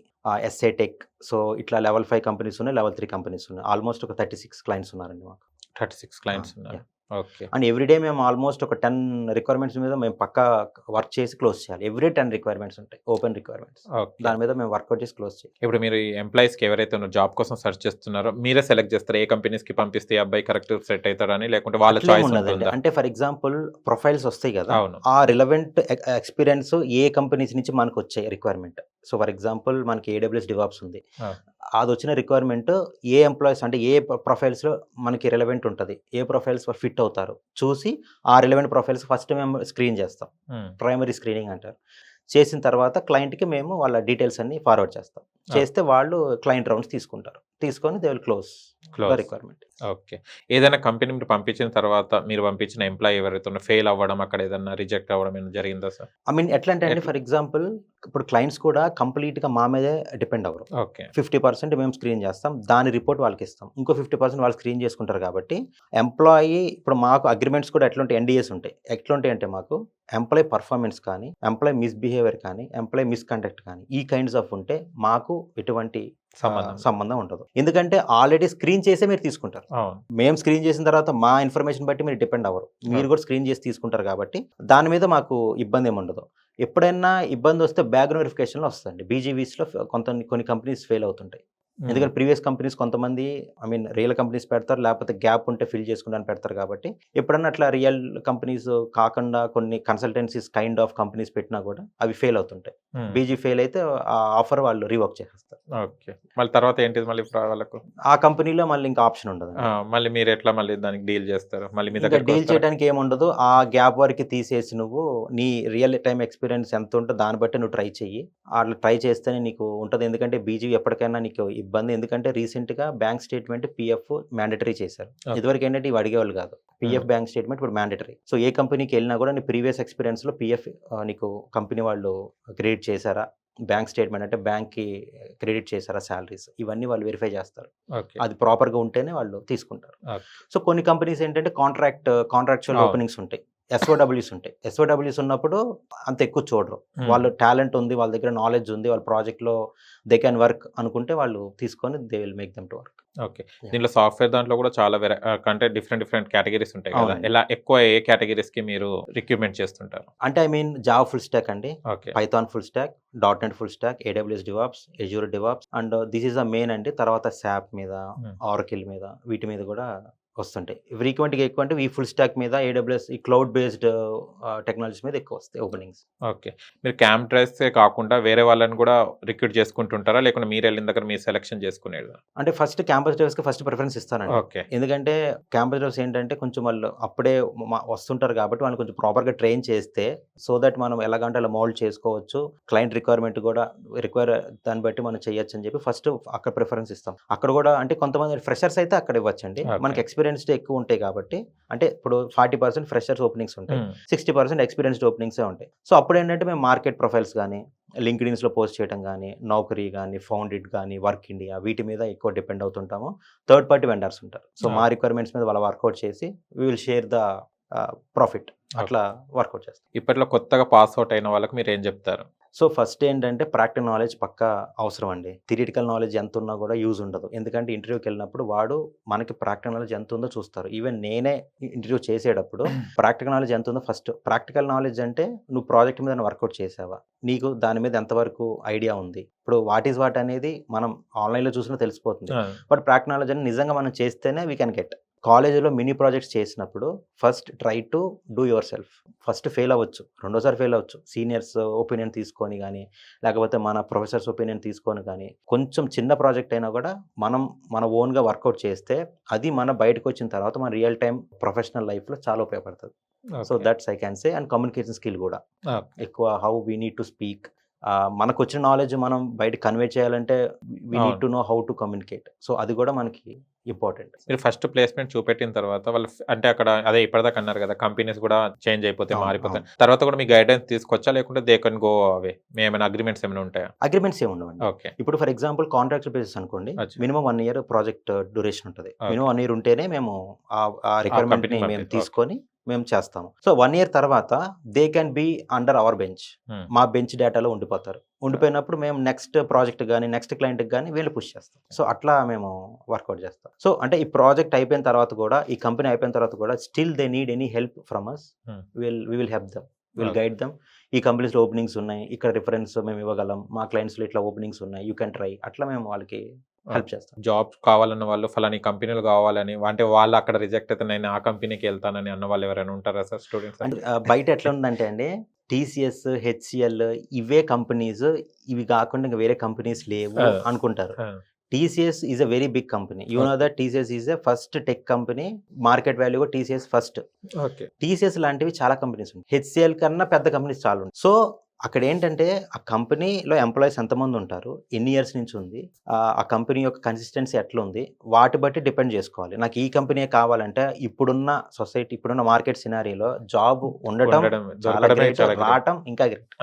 SA tech, so ఇట్లా లెవెల్ 5 కంపెనీస్ ఉన్నాయి, లెవెల్ 3 కంపెనీస్ ఉన్నాయి. ఆల్మోస్ట్ ఒక 36 క్లయింట్స్ ఉన్నారండి మాకు. 36 క్లయింట్స్ ఉన్నారు. ఓకే, అండ్ ఎవ్రీడే మేము ఆల్మోస్ట్ ఒక 10 రిక్వైర్మెంట్స్ మీద మేము పక్కా వర్క్ చేసి క్లోజ్ చేయాలి. ఎవ్రీ 10 రిక్వైర్మెంట్స్ ఉంటాయి, ఓపెన్ రిక్వైర్మెంట్స్. ఓకే. దాని మీద మేము వర్కౌట్ చేసి క్లోజ్ చేయాలి. ఇప్పుడు మీరు ఈ ఎంప్లాయీస్కి ఎవరైతే జాబ్ కోసం సెర్చ్ చేస్తున్నారో మీరే సెలెక్ట్ చేస్తారు ఏ కంపెనీస్కి పంపిస్తే ఈ అబ్బాయి కరెక్ట్ సెట్ అవుతారని, లేకుంటే వాళ్ళ అట్లేం చాయిస్ ఉండదండి. ఉంటుందా? అంటే ఫర్ ఎగ్జాంపుల్ ప్రొఫైల్స్ వస్తాయి కదా, అవును. ఆ రిలవెంట్ ఎక్స్పీరియన్స్ ఏ కంపెనీస్ నుంచి మనకు వచ్చాయి రిక్వైర్మెంట్. సో ఫర్ ఎగ్జాంపుల్ మనకి AWS డివాప్స్ ఉంది, అది వచ్చిన రిక్వైర్మెంట్ ఏ ఎంప్లాయీస్ అంటే ఏ ప్రొఫైల్స్లో మనకి రిలవెంట్ ఉంటుంది, ఏ ప్రొఫైల్స్ ఫిట్ అవుతారు చూసి ఆ రిలవెంట్ ప్రొఫైల్స్ ఫస్ట్ మేము స్క్రీన్ చేస్తాం. ప్రైమరీ స్క్రీనింగ్ అంటారు. చేసిన తర్వాత క్లయింట్కి మేము వాళ్ళ డీటెయిల్స్ అన్ని ఫార్వర్డ్ చేస్తాం. చేస్తే వాళ్ళు క్లయింట్ రౌండ్స్ తీసుకొని they will close the requirement. Okay, ఏదైనా కంపెనీ మీరు పంపించిన తర్వాత మీరు పంపించిన ఎంప్లాయీ ఎవరైతే ఫెయిల్ అవ్వడం, అక్కడ ఏదైనా రిజెక్ట్ అవ్వడం ఏమైనా జరిగిందా సార్? ఎట్లా అంటే అండి, ఫర్ ఎగ్జాంపుల్ ఇప్పుడు క్లయింట్స్ కూడా కంప్లీట్గా మా మీదే డిపెండ్ అవ్వరు. ఓకే, 50% మేము స్క్రీన్ చేస్తాం, దాని రిపోర్ట్ వాళ్ళకి ఇస్తాం, ఇంకో 50% వాళ్ళు స్క్రీన్ చేసుకుంటారు. కాబట్టి ఎంప్లాయీ ఇప్పుడు మాకు అగ్రిమెంట్స్ కూడా ఎట్లుంటాయి, NDAs ఉంటాయి. ఎట్లుంటాయి అంటే మాకు ఎంప్లాయీ పర్ఫార్మెన్స్ కానీ, ఎంప్లాయీ మిస్బిహేవియర్ కానీ, ఎంప్లాయీ మిస్కండక్ట్ కానీ ఈ కైండ్స్ ఆఫ్ ఉంటే మాకు ఎటువంటి సంబంధం ఉండదు. ఎందుకంటే ఆల్రెడీ స్క్రీన్ చేసే మీరు తీసుకుంటారు. మేము స్క్రీన్ చేసిన తర్వాత మా ఇన్ఫర్మేషన్ బట్టి మీరు డిపెండ్ అవ్వరు, మీరు కూడా స్క్రీన్ చేసి తీసుకుంటారు. కాబట్టి దాని మీద మాకు ఇబ్బంది ఏమి ఉండదు. ఎప్పుడైనా ఇబ్బంది వస్తే బ్యాక్గ్రౌండ్ వెరిఫికేషన్లో వస్తుంది. BGVస్లో కొన్ని కంపెనీస్ ఫెయిల్ అవుతుంటాయి. ఎందుకంటే ప్రీవియస్ కంపెనీస్ కొంతమంది రియల్ కంపెనీస్ పెడతారు, లేకపోతే గ్యాప్ ఉంటే ఫిల్ చేసుకుంటాను పెడతారు. కాబట్టి ఎప్పుడన్నా అట్లా రియల్ కంపెనీస్ కాకుండా కొన్ని కన్సల్టెన్సీస్ కైండ్ ఆఫ్ కంపెనీస్ పెట్టినా కూడా అవి ఫెయిల్ అవుతుంటాయి. బీజీ ఫెయిల్ అయితే ఆ ఆఫర్ వాళ్ళు రివర్క్ చేసేస్తారు. ఓకే, మళ్ళీ తర్వాత ఏంటిది మళ్ళీ వాళ్ళకు ఆ కంపెనీలో మళ్ళీ ఇంకా ఆప్షన్ ఉండదు. మళ్ళీ మీరు ఎట్లా మళ్ళీ దానికి డీల్ చేస్తారు? మళ్ళీ మీ ఇంకా దగ్గర డీల్ చేయడానికి ఏముండదు. ఆ గ్యాప్ వరకు తీసేసి నువ్వు నీ రియల్ టైం ఎక్స్పీరియన్స్ ఎంత ఉంటుందో దాన్ని బట్టి నువ్వు ట్రై చెయ్యి. అట్లా ట్రై చేస్తేనే నీకు ఉంటుంది. ఎందుకంటే బీజీ ఎప్పటికైనా నీకు ఇబ్బంది. ఎందుకంటే రీసెంట్గా బ్యాంక్ స్టేట్మెంట్ పిఎఫ్ మ్యాండటరీ చేశారు. ఇదివరకు ఏంటంటే ఇవి అడిగేవాళ్ళు కాదు. పిఎఫ్ బ్యాంక్ స్టేట్మెంట్ ఇప్పుడు మ్యాండటరీ. సో ఏ కంపెనీకి వెళ్ళినా కూడా నీ ప్రీవియస్ ఎక్స్పీరియన్స్లో పిఎఫ్ నీకు కంపెనీ వాళ్ళు క్రెడిట్ చేశారా, బ్యాంక్ స్టేట్మెంట్ అంటే బ్యాంక్కి క్రెడిట్ చేశారా శాలరీస్, ఇవన్నీ వాళ్ళు వెరిఫై చేస్తారు. అది ప్రాపర్గా ఉంటేనే వాళ్ళు తీసుకుంటారు. సో కొన్ని కంపెనీస్ ఏంటంటే కాంట్రాక్చువల్ ఓపెనింగ్స్ ఉంటాయి, ఎస్ఓడబ్ల్యూస్ ఉంటాయి. ఎస్ఓడబ్ల్యూస్ ఉన్నప్పుడు అంత ఎక్కువ చూడరు. వాళ్ళు టాలెంట్ ఉంది, వాళ్ళ దగ్గర నాలెడ్జ్ ఉంది, వాళ్ళ ప్రాజెక్ట్లో దే క్యాన్ వర్క్ అనుకుంటే వాళ్ళు తీసుకొని they will make them to work. Okay, దీంట్లో సాఫ్ట్వేర్ దాంట్లో కూడా చాలా అంటే డిఫరెంట్ కేటగిరీస్ ఉంటాయి కదా. ఎలా ఎక్కువ ఏ కేటగిరీస్ కి మీరు రిక్రూట్మెంట్ చేస్తుంటారు? అంటే జావా ఫుల్ స్టాక్ అండి, okay, Python full stock, .NET full stock, AWS DevOps, Azure DevOps and this is the main అండి. తర్వాత SAP మీద, Oracle మీద, వీటి మీద కూడా వస్తుంటాయి. ఫ్రీక్వెంట్గా ఎక్కువ అంటే ఈ ఫుల్ స్టాక్ మీద, AWS ఈ క్లౌడ్ బేస్డ్ టెక్నాలజీస్ మీద ఎక్కువ వస్తాయి ఓపెనింగ్స్. ఓకే, మీరు క్యాంప్ డ్రైవ్సే కాకుండా వేరే వాళ్ళని కూడా రిక్రూట్ చేసుకుంటుంటారా, లేకుంటే మీరు వెళ్ళిన దగ్గర మీరు సెలెక్షన్ చేసుకునేది? అంటే ఫస్ట్ క్యాంపస్ డ్రైవ్స్కి ఫస్ట్ ప్రిఫరెన్స్ ఇస్తానండి. ఓకే, ఎందుకంటే క్యాంపస్ డ్రైవ్స్ ఏంటంటే కొంచెం వాళ్ళు అప్పుడే వస్తుంటారు కాబట్టి వాళ్ళు కొంచెం ప్రాపర్గా ట్రైన్ చేస్తే సో దట్ మనం ఎలాగంటే అలా మోల్డ్ చేసుకోవచ్చు. క్లయింట్ రిక్వైర్మెంట్ కూడా దాన్ని బట్టి మనం చేయొచ్చు అని చెప్పి ఫస్ట్ అక్కడ ప్రిఫరెన్స్ ఇస్తాం. అక్కడ కూడా అంటే కొంతమంది ఫ్రెషర్స్ అయితే అక్కడ ఇవ్వచ్చండి. మనకి ఎక్స్పీరియన్స్డ్ ఎక్కువ ఉంటాయి కాబట్టి, అంటే ఇప్పుడు 40% ఫ్రెషర్స్ ఓపెనింగ్స్ ఉంటాయి, 60% ఎక్స్పీరియన్స్డ్ ఓపెనింగ్సే ఉంటాయి. సో అప్పుడు ఏంటంటే మేము మార్కెట్ ప్రొఫైల్స్ కానీ, లింక్డ్ఇన్స్లో పోస్ట్ చేయడం కానీ, నౌకరీ కానీ, ఫౌండిట్ కానీ, వర్క్ ఇండియా వీటి మీద ఎక్కువ డిపెండ్ అవుతుంటాము. థర్డ్ పార్టీ వెండర్స్ ఉంటారు. సో మా రిక్వైర్మెంట్స్ మీద వాళ్ళు వర్కౌట్ చేసి we will share the profit, అట్లా వర్కౌట్ చేస్తాం. ఇప్పట్లో కొత్తగా పాస్ అవుట్ అయిన వాళ్ళకి మీరు ఏం చెప్తారు? సో ఫస్ట్ ఏంటంటే ప్రాక్టికల్ నాలెడ్జ్ పక్కా అవసరం అండి. థియరిటికల్ నాలెడ్జ్ ఎంత ఉన్నా కూడా యూజ్ ఉండదు. ఎందుకంటే ఇంటర్వ్యూకి వెళ్ళినప్పుడు వాడు మనకి ప్రాక్టికల్ నాలెడ్జ్ ఎంత ఉందో చూస్తారు. ఈవెన్ నేనే ఇంటర్వ్యూ చేసేటప్పుడు ప్రాక్టికల్ నాలెడ్జ్ ఎంత ఉందో ఫస్ట్. ప్రాక్టికల్ నాలెడ్జ్ అంటే నువ్వు ప్రాజెక్ట్ మీద వర్కౌట్ చేసావా, నీకు దాని మీద ఎంతవరకు ఐడియా ఉంది. ఇప్పుడు వాట్ ఈజ్ వాట్ అనేది మనం ఆన్లైన్లో చూసినా తెలిసిపోతుంది. బట్ ప్రాక్టికల్ నాలెడ్జ్ అనేది నిజంగా మనం చేస్తేనే వీ కెన్ గెట్. కాలేజీలో మినీ ప్రాజెక్ట్స్ చేసినప్పుడు first try to do your self. First fail అవ్వచ్చు, రెండోసారి ఫెయిల్ అవ్వచ్చు, సీనియర్స్ ఒపీనియన్ తీసుకొని కానీ, లేకపోతే మన ప్రొఫెసర్స్ ఒపీనియన్ తీసుకొని కానీ, కొంచెం చిన్న ప్రాజెక్ట్ అయినా కూడా మనం మన ఓన్గా వర్కౌట్ చేస్తే అది మన బయటకు వచ్చిన తర్వాత మన రియల్ టైం ప్రొఫెషనల్ లైఫ్లో చాలా ఉపయోగపడుతుంది. So that's I can say. And communication skill కూడా ఎక్కువ, how we need to speak. మనకు వచ్చిన నాలెడ్జ్ మనం బయట కన్వే చేయాలంటే we need to know how to communicate. So అది కూడా మనకి ఇంపార్టెంట్. మీరు ఫస్ట్ ప్లేస్మెంట్ చూపెట్టిన తర్వాత వాళ్ళు అంటే అక్కడ అదే ఇప్పటిదాకా అన్నారు కదా, కంపెనీస్ కూడా చేంజ్ అయిపోతాయి, మారిపోతాయి. తర్వాత కూడా మీ గైడెన్స్ తీసుకొచ్చా, లేకుంటే దే కెన్ గో అవే? ఏమైనా అగ్రిమెంట్స్ ఏమైనా ఉంటాయా? అగ్రిమెంట్స్ ఏమి ఉండవండి. ఓకే, ఇప్పుడు ఫర్ ఎగ్జాంపుల్ కాంట్రాక్ట్ బేసిస్ అనుకోండి, మినిమం 1 year ప్రాజెక్ట్ డ్యూరేషన్ ఉంటుంది. మినిమం 1 year ఉంటేనే మేము ఆ రిక్వైర్మెంట్ ని మేము తీసుకొని మేము చేస్తాము. సో 1 year తర్వాత they can be under hour bench, మా బెంచ్ డేటాలో ఉండిపోతారు. ఉండిపోయినప్పుడు మేము నెక్స్ట్ ప్రాజెక్ట్ కానీ, నెక్స్ట్ క్లయింట్కి కానీ వీళ్ళు పుష్ చేస్తాం. సో అట్లా మేము వర్కౌట్ చేస్తాం. సో అంటే ఈ ప్రాజెక్ట్ అయిపోయిన తర్వాత కూడా, ఈ కంపెనీ అయిపోయిన తర్వాత కూడా still they need any help from us, we will help them, will guide them. ఈ కంపెనీస్లో ఓపెనింగ్స్ ఉన్నాయి, ఇక్కడ రిఫరెన్స్ మేము ఇవ్వగలం, మా క్లయింట్స్లో ఇట్లా ఓపెనింగ్స్ ఉన్నాయి, యూ కెన్ ట్రై. అట్లా మేము వాళ్ళకి హెల్ప్ చేస్తాం. జాబ్ కావాలన్న వాళ్ళు, ఫలాని కంపెనీలు కావాలని, అంటే వాళ్ళు అక్కడ రిజెక్ట్ అయితే నేను ఆ కంపెనీకి వెళ్తానని అన్న వాళ్ళు ఎవరైనా ఉంటారా సార్ స్టూడెంట్స్? అంటే బయట ఎట్లా ఉందంటే అండి, TCS, HCL ఇవే కంపెనీస్, ఇవి కాకుండా ఇంకా వేరే కంపెనీస్ లేవు అనుకుంటారు. TCS is a very big company. You know that TCS is a first tech company. Market value కూడా TCS ఫస్ట్. TCS లాంటివి చాలా కంపెనీస్ ఉన్నాయి. HCL కన్నా పెద్ద కంపెనీస్ చాలా ఉన్నాయి. సో అక్కడ ఏంటంటే ఆ కంపెనీలో ఎంప్లాయీస్ ఎంతమంది ఉంటారు, ఎన్ని ఇయర్స్ నుంచి ఉంది, ఆ కంపెనీ యొక్క కన్సిస్టెన్సీ ఎట్లా ఉంది, వాటి బట్టి డిపెండ్ చేసుకోవాలి. నాకు ఈ కంపెనీ కావాలంటే ఇప్పుడున్న సొసైటీ, ఇప్పుడున్న మార్కెట్ సినారీలో జాబ్ ఉండటం రావటం ఇంకా గ్రేట్.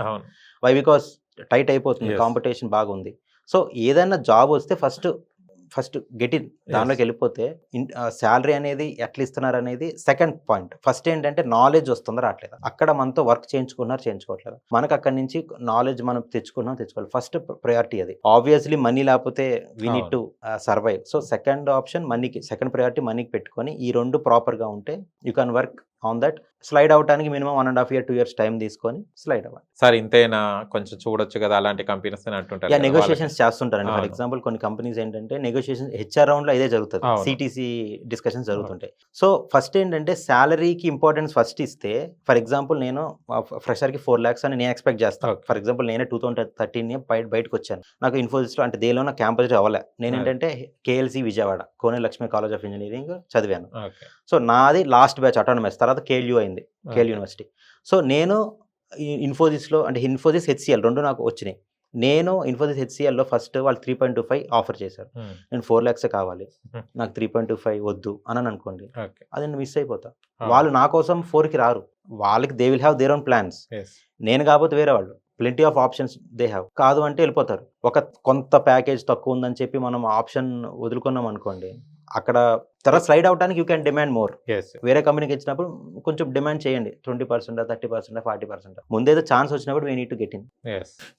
వై? బికాస్ టైట్ అయిపోతుంది, కాంపిటీషన్ బాగుంది. సో ఏదైనా జాబ్ వస్తే ఫస్ట్ గెట్ ఇన్, దానిలోకి వెళ్ళిపోతే శాలరీ అనేది ఎట్లా ఇస్తున్నారు అనేది సెకండ్ పాయింట్. ఫస్ట్ ఏంటంటే నాలెడ్జ్ వస్తుందా రావట్లేదు, అక్కడ మనతో వర్క్ చేయించుకోవట్లేదు, మనకు అక్కడి నుంచి నాలెడ్జ్ మనం తెచ్చుకోవాలి. ఫస్ట్ ప్రయారిటీ అది. ఆబ్వియస్లీ మనీ లేకపోతే we need to survive. So second option మనీకి, సెకండ్ ప్రయారిటీ మనీకి పెట్టుకొని ఈ రెండు ప్రాపర్గా ఉంటే you can work on that slide అవడానికి మినిమం 1.5 year 2 years టైం తీసుకొని స్లైడ్ అవ్వాలి. సార్ ఇంతేనా కొంచెం చూడొచ్చు కదా అలాంటి కంపెనీస్ అని అంటుంటారు కదా నెగోషియేషన్స్ చేస్తుంటారండి. ఫర్ అవును. ఎగ్జాంపుల్ కొన్ని కంపెనీస్ ఏంటంటే నెగోషియేషన్ హెచ్ఆర్ రౌండ్ లో ఇదే జరుగుతుంది, అవును. సిటీసీ డిస్కషన్స్ జరుగుతుంటాయి. సో ఫస్ట్ ఏంటంటే శాలరీకి ఇంపార్టెన్స్ ఫస్ట్ ఇస్తే, ఫర్ ఎగ్జాంపుల్ నేను ఫ్రెషర్ కి 4 lakhs అని నేను ఎక్స్పెక్ట్ చేస్తాను. Okay. ఫర్ ఎగ్జాంపుల్ నేనే 2013 బయటకు వచ్చాను, నాకు ఇన్ఫోసిస్ లో అంటే దేనిలో నా క్యాంపస్ అవ్వలే. నేను Right. ఏంటంటే KLC Vijayawada Kone Lakshmi college of engineering చదివాను. ఓకే సో నాది లాస్ట్ బ్యాచ్ అటానమస్, తర్వాత కేఎల్యూ అయింది, కేఎల్ యూనివర్సిటీ. సో నేను ఇన్ఫోసిస్లో అంటే ఇన్ఫోసిస్ హెచ్సిఎల్ రెండు నాకు వచ్చినాయి. నేను ఇన్ఫోసిస్ హెచ్సిఎల్లో ఫస్ట్ వాళ్ళు 3.25 ఆఫర్ చేశారు. నేను 4 lakhs కావాలి, Hmm. నాకు 3.25 వద్దు అని అనుకోండి, ఓకే అది నేను మిస్ అయిపోతా. వాళ్ళు నా కోసం 4కి రారు, వాళ్ళకి they will have their own plans. నేను కాకపోతే వేరే వాళ్ళు plenty of options they have. కాదు అంటే వెళ్ళిపోతారు. కొంత ప్యాకేజ్ తక్కువ ఉందని చెప్పి మనం ఆప్షన్ వదులుకున్నాం అనుకోండి, అక్కడ తర్వాత స్లైడ్ అవడానికి యూ క్యాన్ డిమాండ్ మోర్. వేరే కంపెనీకి ఇచ్చినప్పుడు కొంచెం డిమాండ్ చేయండి, 20%, 30%, 40%. ముందేదో ఛాన్స్ వచ్చినప్పుడు we need to get in.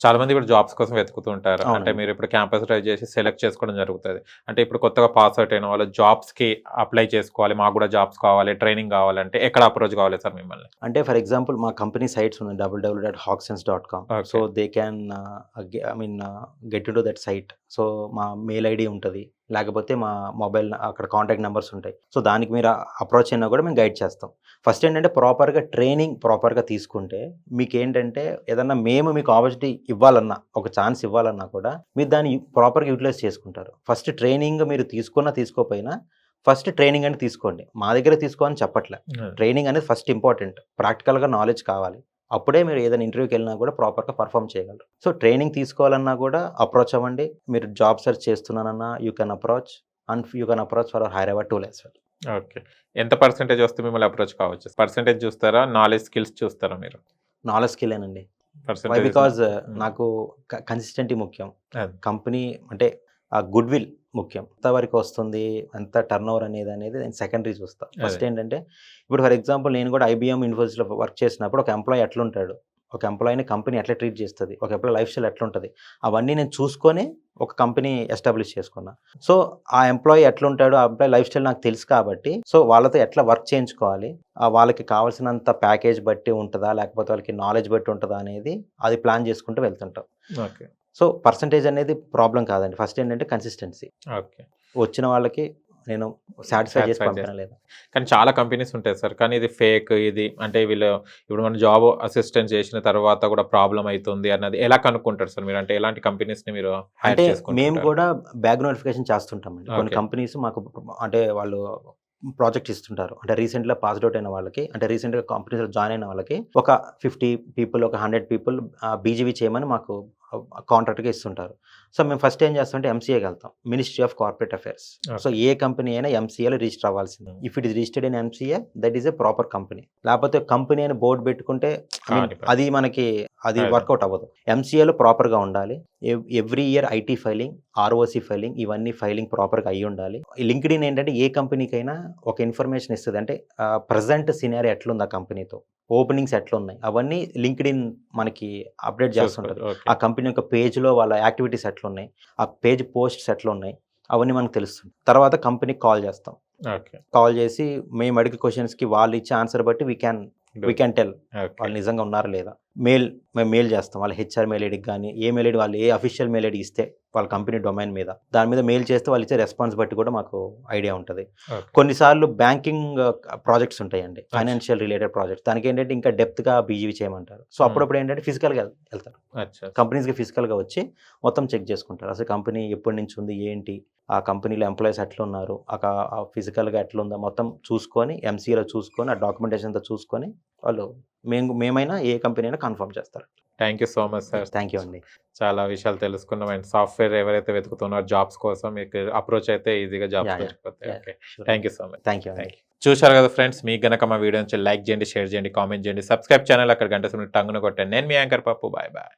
చాలా మంది ఇప్పుడు జాబ్స్ కోసం వెతుకుతూ ఉంటారు. అవునండి. అంటే మీరు ఇప్పుడు క్యాంపస్ డ్రైవ్ చేసి సెలెక్ట్ చేసుకోవడం జరుగుతుంది. అంటే ఇప్పుడు కొత్తగా పాస్ అవుట్ అయిన వాళ్ళు జాబ్స్ కి అప్లై చేసుకోవాలి, మాకు కూడా జాబ్స్ కావాలి, ట్రైనింగ్ కావాలంటే ఎక్కడ అప్రోచ్ కావాలి సార్ మిమ్మల్ని? అంటే ఫర్ ఎగ్జాంపుల్ మా కంపెనీ సైట్స్ ఉన్నాయి, www.hawksense.com. Okay. So they can get to that site. So మా మెయిల్ ఐడి ఉంటుంది, లేకపోతే మా మొబైల్ అక్కడ కాంటాక్ట్ నెంబర్స్ ఉంటాయి. సో దానికి మీరు అప్రోచ్ అయినా కూడా మేము గైడ్ చేస్తాం. ఫస్ట్ ఏంటంటే ప్రాపర్గా ట్రైనింగ్ ప్రాపర్గా తీసుకుంటే మీకు ఏంటంటే ఏదన్నా మేము మీకు ఆపర్చునిటీ ఇవ్వాలన్నా, ఒక ఛాన్స్ ఇవ్వాలన్నా కూడా మీరు దాన్ని ప్రాపర్గా యూటిలైజ్ చేసుకుంటారు. ఫస్ట్ ట్రైనింగ్ మీరు తీసుకోకపోయినా ఫస్ట్ ట్రైనింగ్ అనేది తీసుకోండి. మా దగ్గర తీసుకోని చెప్పట్లే, ట్రైనింగ్ అనేది ఫస్ట్ ఇంపార్టెంట్. ప్రాక్టికల్గా నాలెడ్జ్ కావాలి, అప్పుడే మీరు ఏదైనా ఇంటర్వ్యూకి వెళ్ళినా కూడా ప్రాపర్గా పర్ఫామ్ చేయగలరు. సో ట్రైనింగ్ తీసుకోవాలన్నా కూడా అప్రోచ్ అవ్వండి. మీరు జాబ్ సెర్చ్ చేస్తున్నానన్నా you can approach for our Hyderabad tool as well. Okay, ఎంత పర్సెంటేజ్ వస్తే మిమ్మల్ని అప్రోచ్ కావచ్చు? పర్సెంటేజ్ చూస్తారా, నాలెడ్జ్ స్కిల్స్ చూస్తారా మీరు? నాలెడ్జ్ స్కిల్ ఏనండి. వై పర్సెంటేజ్ బికాజ్ నాకు కన్సిస్టెంటీ ముఖ్యం, అది. కంపెనీ అంటే ఆ గుడ్ విల్ ముఖ్యం. ఎంతవరకు వస్తుంది, ఎంత టర్న్ ఓవర్ అనేది నేను సెకండరీ చూస్తాను. ఫస్ట్ ఏంటంటే ఇప్పుడు ఫర్ ఎగ్జాంపుల్ నేను కూడా ఐబిఎం ఇన్ఫోసిస్లో వర్క్ చేసినప్పుడు ఒక ఎంప్లాయీ ఎట్లుంటాడు, ఒక ఎంప్లాయీని కంపెనీ ఎట్లా ట్రీట్ చేస్తుంది, ఒక ఎంప్లాయీ లైఫ్ స్టైల్ ఎట్లుంటుంది, అవన్నీ నేను చూసుకొని ఒక కంపెనీ ఎస్టాబ్లిష్ చేసుకున్నా. సో ఆ ఎంప్లాయీ ఎట్లుంటాడు, ఆ ఎంప్లాయీ లైఫ్ స్టైల్ నాకు తెలుసు కాబట్టి సో వాళ్ళతో ఎట్లా వర్క్ చేయించుకోవాలి, వాళ్ళకి కావాల్సినంత ప్యాకేజ్ బట్టి ఉంటుందా లేకపోతే వాళ్ళకి నాలెడ్జ్ బట్టి ఉంటుందా అనేది అది ప్లాన్ చేసుకుంటూ వెళ్తుంటాం. ఓకే సో పర్సంటేజ్ అనేది ప్రాబ్లం కాదండి. ఫస్ట్ ఏంటంటే కన్సిస్టెన్సీ. ఓకే, వచ్చిన వాళ్ళకి నేను సాటిస్ఫై చేసి Satisfy పంపిన లేదా. కానీ చాలా కంపెనీస్ ఉంటాయి సార్, కానీ ఇది ఫేక్, ఇది అంటే వీళ్ళు ఇప్పుడు మన జాబ్ అసిస్టెంట్ చేసిన తర్వాత కూడా ప్రాబ్లం అవుతుంది అన్నది ఎలా కనుక్కుంటారు సార్ మీరు? అంటే ఎలాంటి కంపెనీస్ ని మీరు హైర్ అంటే మేము చేసుకుంటారు? కూడా బ్యాక్ నోటిఫికేషన్ చేస్తుంటామండి. కొన్ని Okay. కంపెనీస్ మాకు అంటే వాళ్ళు ప్రాజెక్ట్ ఇస్తుంటారు. అంటే రీసెంట్గా పాస్డ్ అవుట్ అయిన వాళ్ళకి, అంటే రీసెంట్గా కంపెనీస్లో జాయిన్ అయిన వాళ్ళకి ఒక 50 people, ఒక 100 people బీజీవీ చేయమని మాకు కాంట్రాక్ట్గా ఇస్తుంటారు. సో మేము ఫస్ట్ ఏం చేస్తామంటే ఎంసీఏకి వెళ్తాం, ministry of corporate affairs. So ఏ కంపెనీ అయినా ఎంసీఏలో రిజిస్టర్ అవ్వాల్సింది. If it is registered in MCA that is a proper company. లేకపోతే కంపెనీ అని బోర్డు పెట్టుకుంటే అది మనకి అది వర్కౌట్ అవ్వదు. ఎంసీఏలో ప్రాపర్గా ఉండాలి. Every year IT filing, ROC filing, ఇవన్నీ ఫైలింగ్ ప్రాపర్గా అయ్యి ఉండాలి. ఈ లింక్డ్ఇన్ ఏంటంటే ఏ కంపెనీకైనా ఒక ఇన్ఫర్మేషన్ ఇస్తుంది. అంటే ప్రజెంట్ సినారీ ఎట్లుంది ఆ కంపెనీతో, ఓపెనింగ్స్ ఎట్లున్నాయి, అవన్నీ లింక్డ్ఇన్ మనకి అప్డేట్ చేస్తుంటుంది. ఆ కంపెనీ యొక్క పేజ్లో వాళ్ళ యాక్టివిటీస్ ఎట్లున్నాయి, ఆ పేజ్ పోస్ట్స్ ఎట్లున్నాయి, అవన్నీ మనకు తెలుస్తుంది. తర్వాత కంపెనీకి కాల్ చేస్తాం. కాల్ చేసి మేము అడిగే క్వశ్చన్స్కి వాళ్ళు ఇచ్చే ఆన్సర్ బట్టి వీ క్యాన్ టెల్ వాళ్ళు నిజంగా ఉన్నారా లేదా. మేము మెయిల్ చేస్తాం వాళ్ళ హెచ్ఆర్ మెయిల్ ఐడికి కానీ, ఏ మెయిల్ ఐడి వాళ్ళు ఏ అఫీషియల్ మెయిల్ ఐడి ఇస్తే వాళ్ళ కంపెనీ డొమైన్ మీద దాని మీద మెయిల్ చేస్తే వాళ్ళు ఇచ్చే రెస్పాన్స్ బట్టి కూడా మాకు ఐడియా ఉంటుంది. కొన్నిసార్లు బ్యాంకింగ్ ప్రాజెక్ట్స్ ఉంటాయండి, ఫైనాన్షియల్ రిలేటెడ్ ప్రాజెక్ట్స్, దానికి ఏంటంటే ఇంకా డెప్త్గా బీజీవీ చేయమంటారు. సో అప్పుడప్పుడు ఏంటంటే ఫిజికల్గా వెళ్తారు, కంపెనీస్కి ఫిజికల్గా వచ్చి మొత్తం చెక్ చేసుకుంటారు. అసలు కంపెనీ ఎప్పటి నుంచి ఉంది, ఏంటి, ఆ కంపెనీలో ఎంప్లాయీస్ ఎట్లా ఉన్నారు, ఆ ఫిజికల్గా ఎట్లా ఉందో మొత్తం చూసుకొని ఎంసీఏలో చూసుకొని ఆ డాక్యుమెంటేషన్ అంతా చూసుకొని వాళ్ళు మేమైనా ఏ కంపెనీ అయినా కన్ఫర్మ్ చేస్తారు. Thank you so much sir. Thank you అండి. చాలా విషయాలు తెలుసుకున్నాం. అండ్ సాఫ్ట్వేర్ ఎవరైతే వెతుకుతున్నారో జాబ్స్ కోసం మీకు అప్రోచ్ అయితే ఈజీగా జాబ్స్ దొరికిపోతాయి. Okay, thank you so much. Thank you అండి. చూశారు కదా ఫ్రెండ్స్, మీకు గనక మా వీడియో నుంచి లైక్ చేయండి, షేర్ చేయండి, కామెంట్ చేయండి, సబ్స్క్రైబ్ ఛానల్ అక్కడ గంట సమయం టంగున కొట్టండి. నేను మీ యాంకర్ పప్పు. Bye bye.